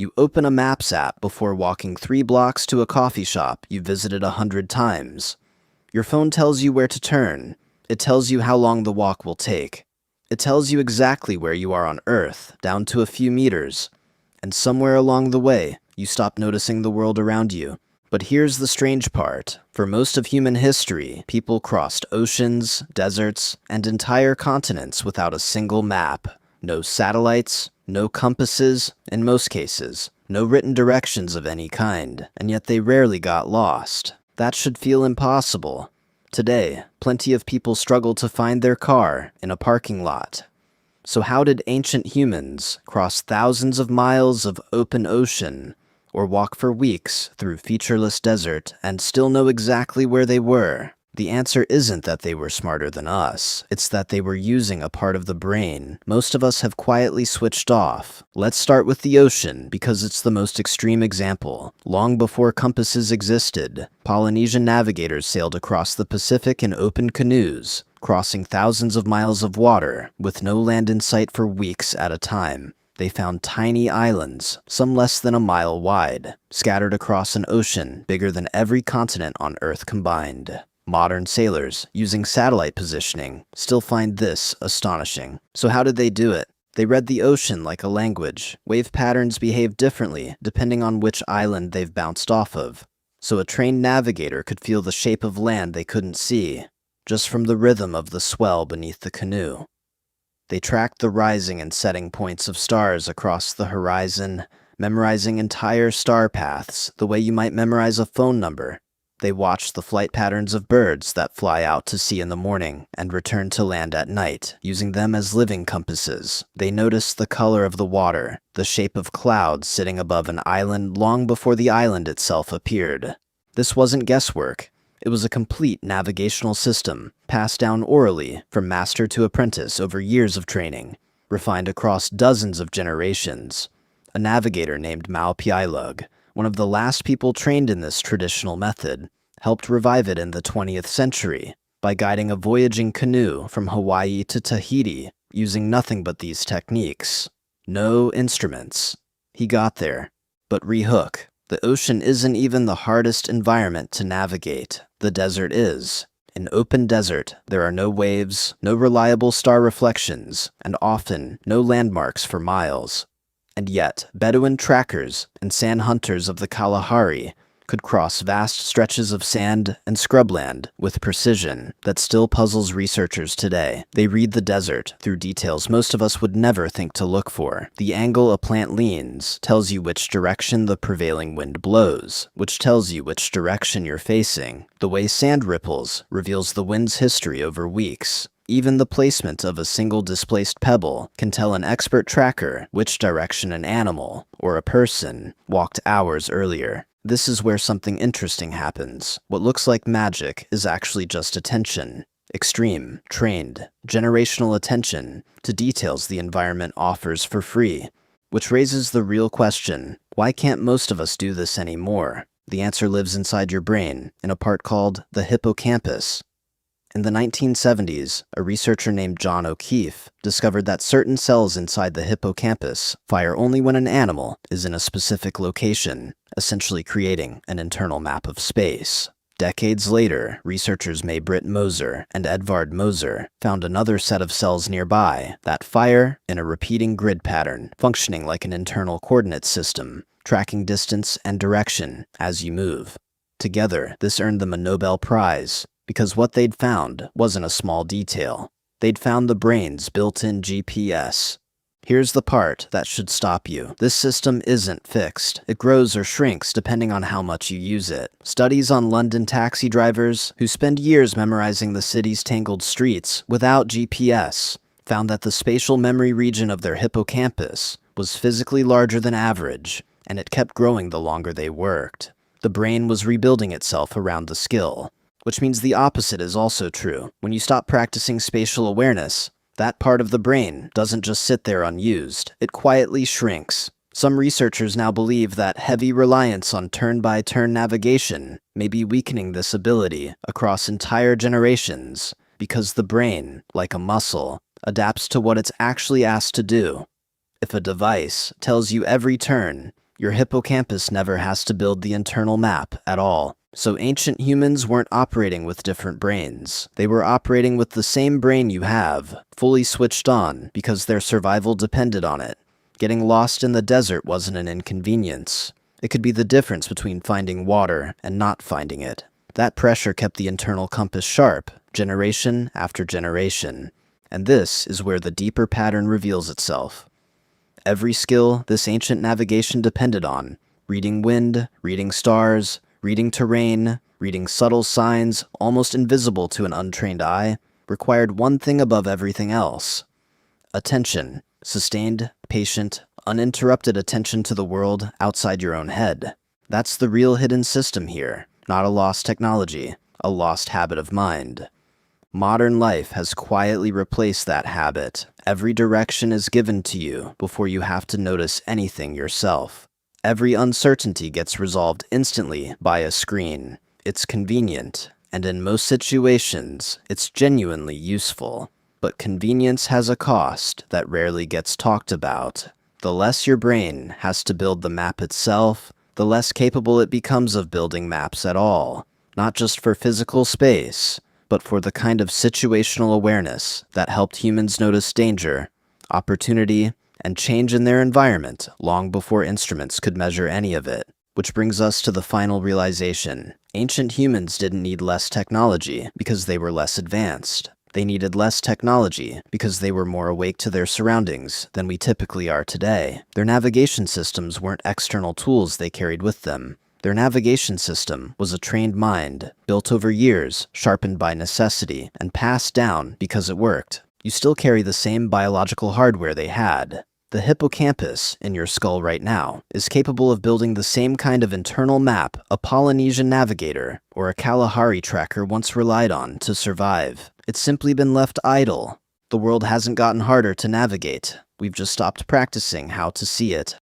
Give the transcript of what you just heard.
You open a Maps app before walking 3 blocks to a coffee shop you visited 100 times. Your phone tells you where to turn. It tells you how long the walk will take. It tells you exactly where you are on Earth, down to a few meters. And somewhere along the way, you stop noticing the world around you. But here's the strange part. For most of human history, people crossed oceans, deserts, and entire continents without a single map. No satellites, no compasses, in most cases, no written directions of any kind, and yet they rarely got lost. That should feel impossible. Today, plenty of people struggle to find their car in a parking lot. So how did ancient humans cross thousands of miles of open ocean, or walk for weeks through featureless desert and still know exactly where they were? The answer isn't that they were smarter than us. It's that they were using a part of the brain most of us have quietly switched off. Let's start with the ocean because it's the most extreme example. Long before compasses existed, Polynesian navigators sailed across the Pacific in open canoes, crossing thousands of miles of water with no land in sight for weeks at a time. They found tiny islands, some less than a mile wide, scattered across an ocean bigger than every continent on Earth combined. Modern sailors, using satellite positioning, still find this astonishing. So how did they do it? They read the ocean like a language. Wave patterns behave differently depending on which island they've bounced off of. So a trained navigator could feel the shape of land they couldn't see, just from the rhythm of the swell beneath the canoe. They tracked the rising and setting points of stars across the horizon, memorizing entire star paths the way you might memorize a phone number. They watched the flight patterns of birds that fly out to sea in the morning and return to land at night, using them as living compasses. They noticed the color of the water, the shape of clouds sitting above an island long before the island itself appeared. This wasn't guesswork. It was a complete navigational system, passed down orally from master to apprentice over years of training, refined across dozens of generations. A navigator named Mau Piailug, one of the last people trained in this traditional method, helped revive it in the 20th century by guiding a voyaging canoe from Hawaii to Tahiti using nothing but these techniques. No instruments. He got there. But rehook. The ocean isn't even the hardest environment to navigate. The desert is. In open desert, there are no waves, no reliable star reflections, and often no landmarks for miles. And yet, Bedouin trackers and sand hunters of the Kalahari could cross vast stretches of sand and scrubland with precision that still puzzles researchers today. They read the desert through details most of us would never think to look for. The angle a plant leans tells you which direction the prevailing wind blows, which tells you which direction you're facing. The way sand ripples reveals the wind's history over weeks. Even the placement of a single displaced pebble can tell an expert tracker which direction an animal, or a person, walked hours earlier. This is where something interesting happens. What looks like magic is actually just attention. Extreme, trained, generational attention to details the environment offers for free. Which raises the real question, why can't most of us do this anymore? The answer lives inside your brain, in a part called the hippocampus. In the 1970s, a researcher named John O'Keefe discovered that certain cells inside the hippocampus fire only when an animal is in a specific location, essentially creating an internal map of space. Decades later, researchers May-Britt Moser and Edvard Moser found another set of cells nearby that fire in a repeating grid pattern, functioning like an internal coordinate system, tracking distance and direction as you move. Together, this earned them a Nobel Prize, because what they'd found wasn't a small detail. They'd found the brain's built-in GPS. Here's the part that should stop you. This system isn't fixed. It grows or shrinks depending on how much you use it. Studies on London taxi drivers who spend years memorizing the city's tangled streets without GPS found that the spatial memory region of their hippocampus was physically larger than average, and it kept growing the longer they worked. The brain was rebuilding itself around the skill. Which means the opposite is also true. When you stop practicing spatial awareness, that part of the brain doesn't just sit there unused. It quietly shrinks. Some researchers now believe that heavy reliance on turn-by-turn navigation may be weakening this ability across entire generations because the brain, like a muscle, adapts to what it's actually asked to do. If a device tells you every turn, Your hippocampus never has to build the internal map at all. So ancient humans weren't operating with different brains. They were operating with the same brain you have, fully switched on because their survival depended on it. Getting lost in the desert wasn't an inconvenience. It could be the difference between finding water and not finding it. That pressure kept the internal compass sharp, generation after generation. And this is where the deeper pattern reveals itself. Every skill this ancient navigation depended on, reading wind, reading stars, reading terrain, reading subtle signs almost invisible to an untrained eye, required one thing above everything else: attention. Sustained, patient, uninterrupted attention to the world outside your own head. That's the real hidden system here, not a lost technology, a lost habit of mind. Modern life has quietly replaced that habit. Every direction is given to you before you have to notice anything yourself. Every uncertainty gets resolved instantly by a screen. It's convenient, and in most situations, it's genuinely useful. But convenience has a cost that rarely gets talked about. The less your brain has to build the map itself, the less capable it becomes of building maps at all. Not just for physical space, but for the kind of situational awareness that helped humans notice danger, opportunity, and change in their environment long before instruments could measure any of it. Which brings us to the final realization. Ancient humans didn't need less technology because they were less advanced. They needed less technology because they were more awake to their surroundings than we typically are today. Their navigation systems weren't external tools they carried with them. Their navigation system was a trained mind, built over years, sharpened by necessity, and passed down because it worked. You still carry the same biological hardware they had. The hippocampus in your skull right now is capable of building the same kind of internal map a Polynesian navigator or a Kalahari tracker once relied on to survive. It's simply been left idle. The world hasn't gotten harder to navigate. We've just stopped practicing how to see it.